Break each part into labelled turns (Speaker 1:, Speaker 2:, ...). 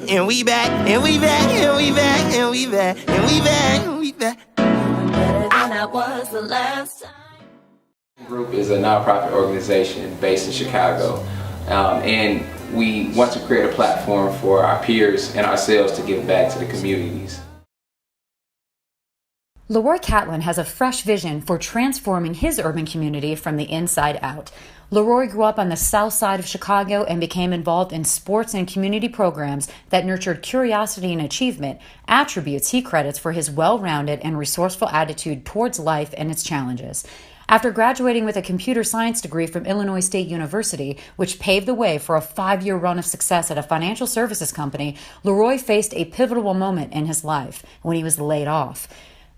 Speaker 1: And we back, and we back, and we back, and we back, and we back, and we back. Better than I was the last time.
Speaker 2: Group is a nonprofit organization based in Chicago, and we want to create a platform for our peers and ourselves to give back to the communities.
Speaker 3: Leroy Catlin has a fresh vision for transforming his urban community from the inside out. Leroy grew up on the south side of Chicago and became involved in sports and community programs that nurtured curiosity and achievement, attributes he credits for his well-rounded and resourceful attitude towards life and its challenges. After graduating with a computer science degree from Illinois State University, which paved the way for a 5-year run of success at a financial services company, Leroy faced a pivotal moment in his life when he was laid off.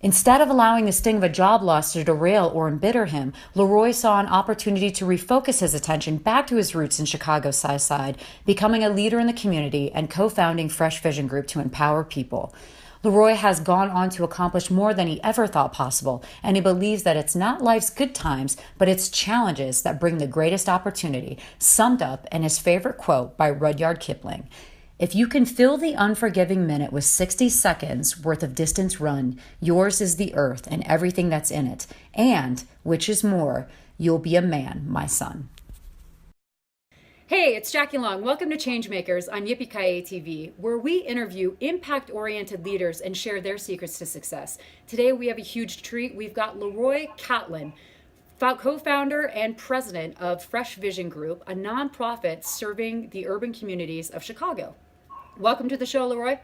Speaker 3: Instead of allowing the sting of a job loss to derail or embitter him, Leroy saw an opportunity to refocus his attention back to his roots in Chicago's South Side, becoming a leader in the community and co-founding Fresh Vision Group to empower people. Leroy has gone on to accomplish more than he ever thought possible, and he believes that it's not life's good times, but its challenges that bring the greatest opportunity, summed up in his favorite quote by Rudyard Kipling. If you can fill the unforgiving minute with 60 seconds worth of distance run, yours is the earth and everything that's in it. And, which is more, you'll be a man, my son. Hey, it's Jackie Long. Welcome to Changemakers on Yippee-Ki-Yay TV, where we interview impact-oriented leaders and share their secrets to success. Today we have a huge treat. We've got LeRoi Catlin, co-founder and president of Fresh Vision Group, a nonprofit serving the urban communities of Chicago. Welcome to the show, Leroy.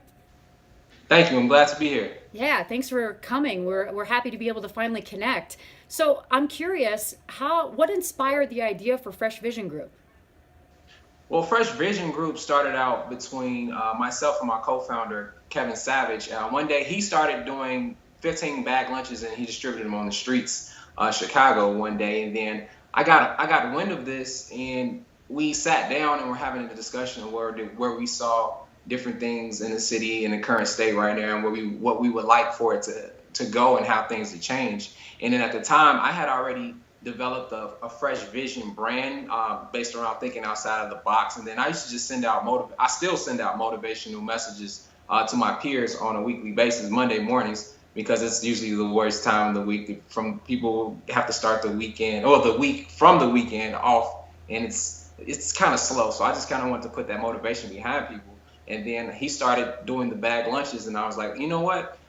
Speaker 2: Thank you. I'm glad to be here.
Speaker 3: Yeah, thanks for coming. We're happy to be able to finally connect. So I'm curious, what inspired the idea for Fresh Vision Group?
Speaker 2: Well, Fresh Vision Group started out between myself and my co-founder, Kevin Savage. One day he started doing 15 bag lunches and he distributed them on the streets of Chicago one day. And then I got wind of this and we sat down and we're having a discussion of where we saw different things in the city and the current state right now and what we would like for it to go and how things have changed. And then at the time I had already developed a Fresh Vision brand based around thinking outside of the box. And then I used to just I still send out motivational messages to my peers on a weekly basis, Monday mornings, because it's usually the worst time of the week. From people have to start the weekend or the week from the weekend off, and it's kind of slow. So I just kind of wanted to put that motivation behind people. And then he started doing the bag lunches, and I was like, you know what?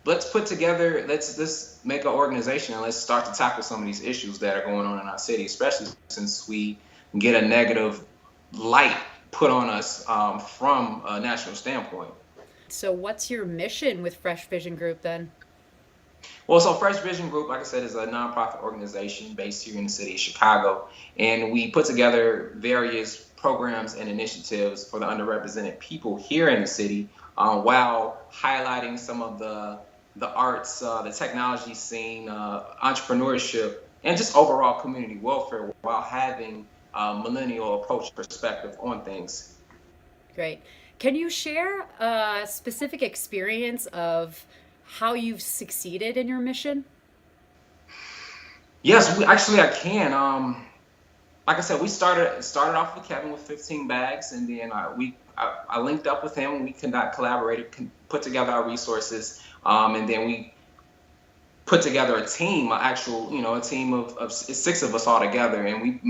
Speaker 2: Let's make an organization and let's start to tackle some of these issues that are going on in our city, especially since we get a negative light put on us from a national standpoint.
Speaker 3: So what's your mission with Fresh Vision Group then?
Speaker 2: Well, so Fresh Vision Group, like I said, is a nonprofit organization based here in the city of Chicago, and we put together various programs and initiatives for the underrepresented people here in the city, while highlighting some of the arts, the technology scene, entrepreneurship, and just overall community welfare, while having a millennial approach perspective on things.
Speaker 3: Great. Can you share a specific experience of how you've succeeded in your mission?
Speaker 2: Yes, I can. Like I said, we started off with Kevin with 15 bags, and then I linked up with him. We collaborated, put together our resources, and then we put together a team, a team of 6 of us all together, and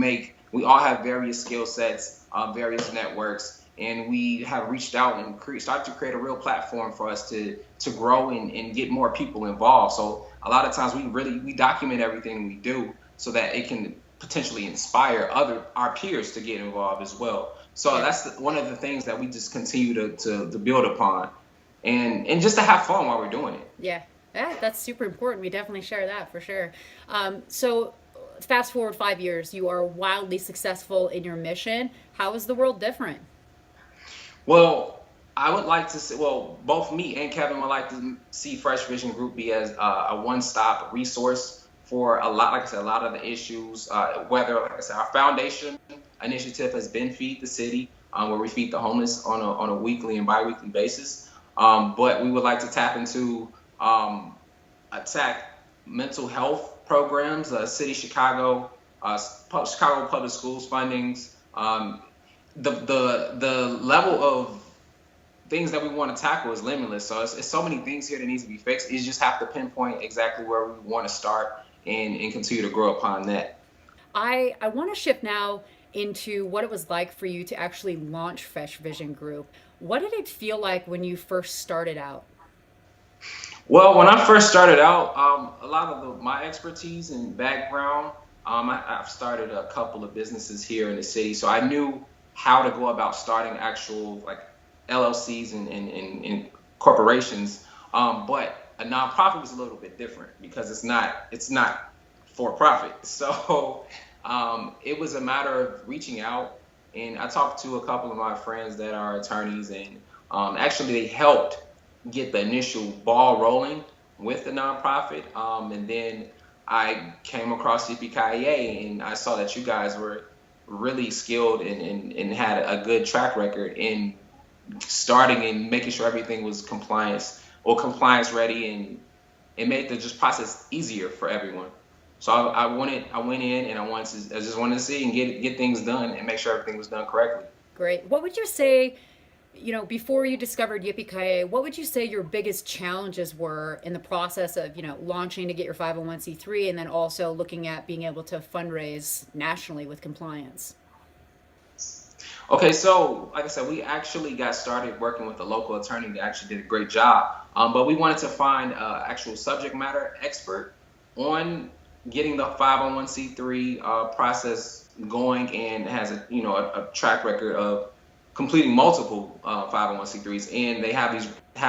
Speaker 2: we all have various skill sets, various networks, and we have reached out and started to create a real platform for us to grow and get more people involved. So a lot of times we document everything we do so that it can potentially inspire our peers to get involved as well. So that's one of the things that we just continue to build upon, and just to have fun while we're doing it.
Speaker 3: Yeah, that's super important. We definitely share that for sure. So fast forward 5 years, you are wildly successful in your mission. How is the world different?
Speaker 2: Well, I would like to say, both me and Kevin would like to see Fresh Vision Group be as a one-stop resource for a lot of the issues, whether, like I said, our foundation initiative has been Feed the City, where we feed the homeless on a weekly and bi-weekly basis. But we would like to tap into mental health programs, City Chicago, Chicago Public Schools fundings. The level of things that we want to tackle is limitless. So it's so many things here that needs to be fixed. You just have to pinpoint exactly where we want to start and continue to grow upon that.
Speaker 3: I want to shift now into what it was like for you to actually launch Fresh Vision Group. What did it feel like when you first started out?
Speaker 2: Well, when I first started out, a lot of my expertise and background, I've started a couple of businesses here in the city, so I knew how to go about starting actual like LLCs and corporations. But a nonprofit was a little bit different because it's not for profit. So it was a matter of reaching out, and I talked to a couple of my friends that are attorneys, and actually they helped get the initial ball rolling with the nonprofit. And then I came across CPKIA, and I saw that you guys were really skilled and had a good track record in starting and making sure everything was compliance ready, and it made the just process easier for everyone. So I went in and I just wanted to see and get things done and make sure everything was done correctly.
Speaker 3: Great. What would you say, before you discovered Yippee-Ki-Yay, what would you say your biggest challenges were in the process of, launching to get your 501c3 and then also looking at being able to fundraise nationally with compliance?
Speaker 2: Okay, so like I said, we actually got started working with a local attorney that actually did a great job. But we wanted to find an actual subject matter expert on getting the 501c3 process going, and has a track record of completing multiple 501c3s, and they have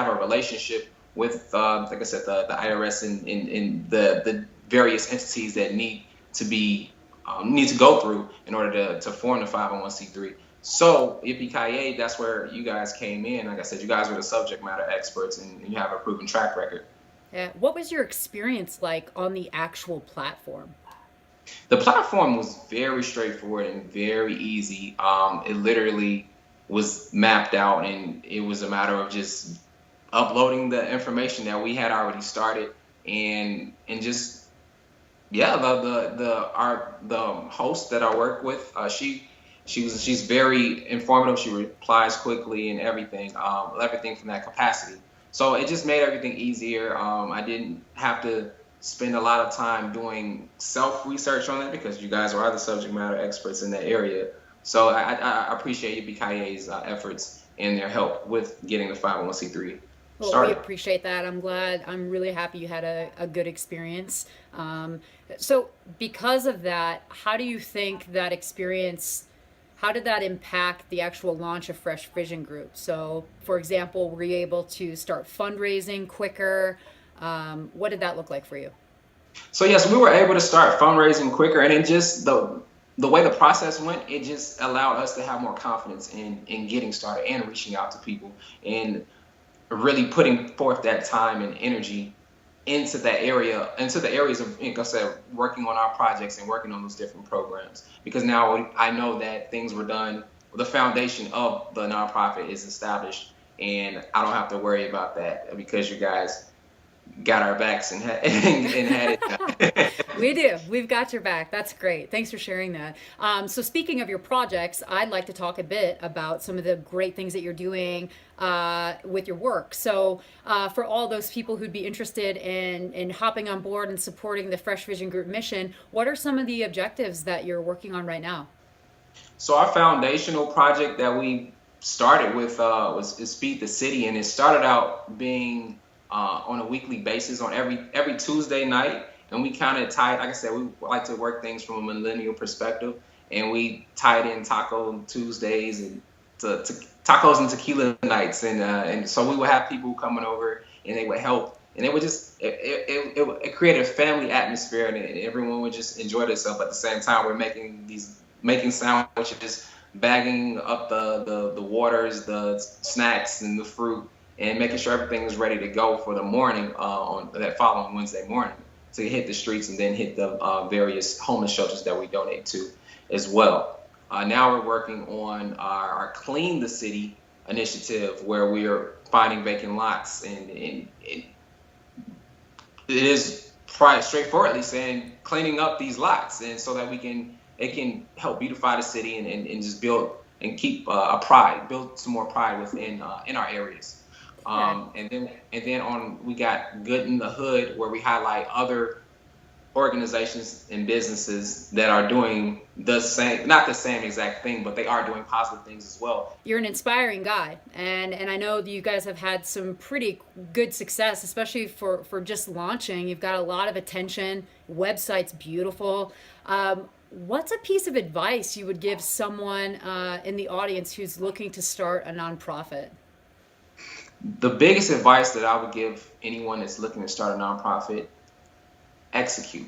Speaker 2: a relationship with like I said, the IRS and the various entities that need to go through in order to form the 501c3. So Yippee-Ki-Yay, that's where you guys came in. Like I said, you guys were the subject matter experts, and you have a proven track record.
Speaker 3: Yeah. What was your experience like on the actual platform?
Speaker 2: The platform was very straightforward and very easy. It literally was mapped out, and it was a matter of just uploading the information that we had already started, and just the host that I work with, she's very informative. She replies quickly and everything from that capacity. So it just made everything easier. I didn't have to spend a lot of time doing self-research on it because you guys are the subject matter experts in that area. So I appreciate Yippee-Ki-Yay's efforts and their help with getting the 501c3
Speaker 3: Well,
Speaker 2: started.
Speaker 3: we appreciate that. I'm really happy you had a good experience. So because of that, how do you think that experience, how did that impact the actual launch of Fresh Vision Group? So, for example, were you able to start fundraising quicker? What did that look like for you?
Speaker 2: So yes, we were able to start fundraising quicker, and it just the way the process went, it just allowed us to have more confidence in getting started and reaching out to people and really putting forth that time and energy into the areas of, like I said, working on our projects and working on those different programs. Because now I know that things were done, the foundation of the nonprofit is established, and I don't have to worry about that because you guys got our backs and had it.
Speaker 3: We do. We've got your back. That's great. Thanks for sharing that. So speaking of your projects, I'd like to talk a bit about some of the great things that you're doing with your work. So for all those people who'd be interested in hopping on board and supporting the Fresh Vision Group mission, what are some of the objectives that you're working on right now?
Speaker 2: So our foundational project that we started with is Feed the City, and it started out being on a weekly basis on every Tuesday night. And we kind of tied, like I said, we like to work things from a millennial perspective, and we tied in Taco Tuesdays and tacos and tequila nights, and so we would have people coming over, and they would help, and it would just it created a family atmosphere, and everyone would just enjoy themselves. At the same time, we're making sandwiches, bagging up the waters, the snacks, and the fruit, and making sure everything was ready to go for the morning on that following Wednesday morning to hit the streets and then hit the various homeless shelters that we donate to as well. Now we're working on our Clean the City initiative, where we are finding vacant lots, and it is straightforwardly saying cleaning up these lots, and so that it can help beautify the city and just build and keep a pride, build some more pride within in our areas. And then we got Good in the Hood, where we highlight other organizations and businesses that are doing the same, not the same exact thing, but they are doing positive things as well.
Speaker 3: You're an inspiring guy, and I know that you guys have had some pretty good success, especially for just launching. You've got a lot of attention, website's beautiful. What's a piece of advice you would give someone in the audience who's looking to start a nonprofit?
Speaker 2: The biggest advice that I would give anyone that's looking to start a nonprofit: execute.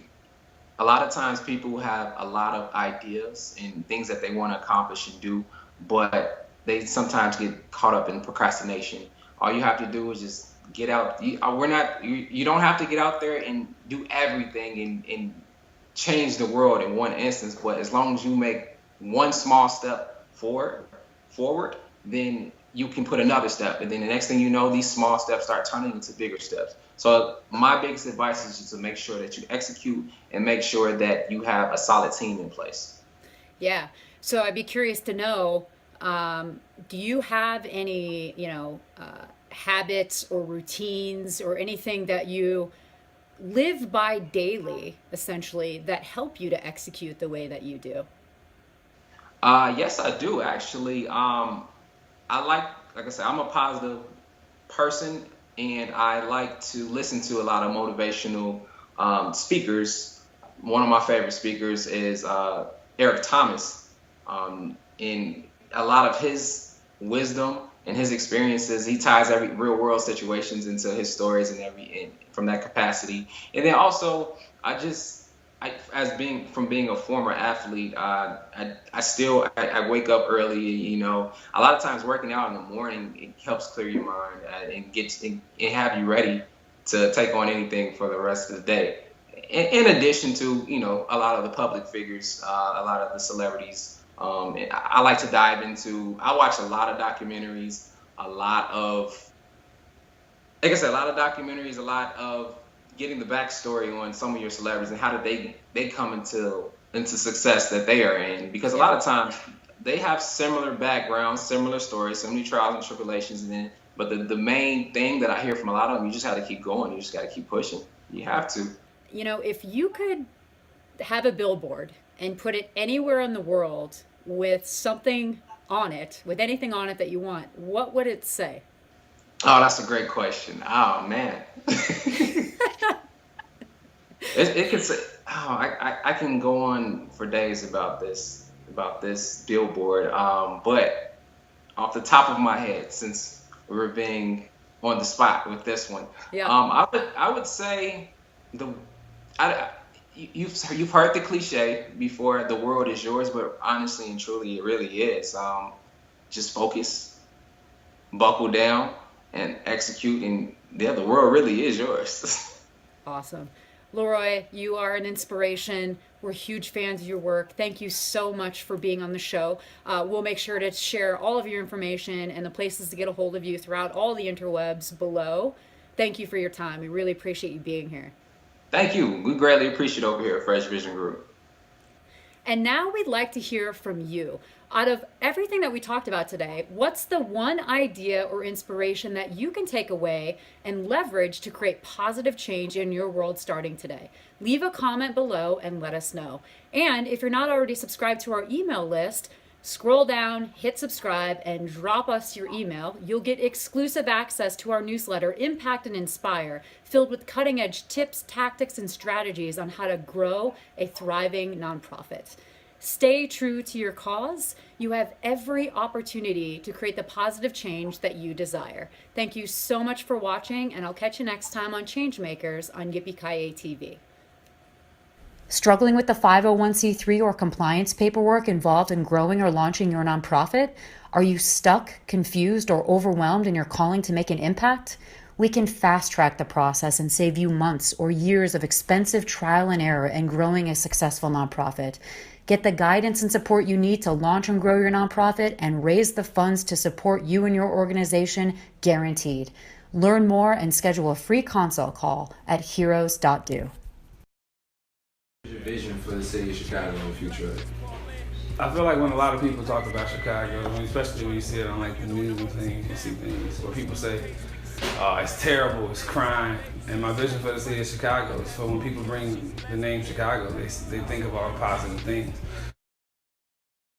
Speaker 2: A lot of times people have a lot of ideas and things that they want to accomplish and do, but they sometimes get caught up in procrastination. All you have to do is just get out. You don't have to get out there and do everything and change the world in one instance, but as long as you make one small step forward, then you can put another step, and then the next thing you know, these small steps start turning into bigger steps. So my biggest advice is just to make sure that you execute and make sure that you have a solid team in place.
Speaker 3: Yeah. So I'd be curious to know, do you have any, habits or routines or anything that you live by daily, essentially, that help you to execute the way that you do?
Speaker 2: Yes, I do actually. I like I said, I'm a positive person, and I like to listen to a lot of motivational speakers. One of my favorite speakers is Eric Thomas. In a lot of his wisdom and his experiences, he ties every real world situations into his stories and from that capacity. And then also, from being a former athlete, I wake up early. A lot of times working out in the morning, it helps clear your mind and have you ready to take on anything for the rest of the day. In addition to a lot of the public figures, a lot of the celebrities, I like to dive into. I watch a lot of documentaries, a lot of getting the backstory on some of your celebrities and how did they come into success that they are in, because a lot of times they have similar backgrounds, similar stories, so many trials and tribulations, but the main thing that I hear from a lot of them, you just got to keep going, you just got to keep pushing, you have to.
Speaker 3: If you could have a billboard and put it anywhere in the world with something on it, with anything on it that you want, what would it say?
Speaker 2: Oh, that's a great question. Oh man. It could say, I can go on for days about this billboard. But off the top of my head, since we're being on the spot with this one,
Speaker 3: yeah.
Speaker 2: I would say you've heard the cliche before, the world is yours, but honestly and truly, it really is. Just focus, buckle down, and execute, and the world really is yours.
Speaker 3: Awesome. Leroy, you are an inspiration. We're huge fans of your work. Thank you so much for being on the show. We'll make sure to share all of your information and the places to get a hold of you throughout all the interwebs below. Thank you for your time. We really appreciate you being here.
Speaker 2: Thank you. We greatly appreciate it over here at Fresh Vision Group.
Speaker 3: And now we'd like to hear from you. Out of everything that we talked about today, what's the one idea or inspiration that you can take away and leverage to create positive change in your world starting today? Leave a comment below and let us know. And if you're not already subscribed to our email list, scroll down, hit subscribe, and drop us your email. You'll get exclusive access to our newsletter, Impact and Inspire, filled with cutting-edge tips, tactics, and strategies on how to grow a thriving nonprofit. Stay true to your cause. You have every opportunity to create the positive change that you desire. Thank you so much for watching, and I'll catch you next time on Changemakers on Yippee-Ki-Yay TV. Struggling with the 501c3 or compliance paperwork involved in growing or launching your nonprofit? Are you stuck, confused, or overwhelmed in your calling to make an impact? We can fast track the process and save you months or years of expensive trial and error in growing a successful nonprofit. Get the guidance and support you need to launch and grow your nonprofit and raise the funds to support you and your organization, guaranteed. Learn more and schedule a free consult call at heroes.do.
Speaker 4: What's your vision for the city of Chicago in the future? I feel like when a lot of people talk about Chicago, I mean, especially when you see it on like the news and things, you see things where people say, it's terrible, it's crime. And my vision for the city of Chicago is for when people bring the name Chicago, they think of all the positive things.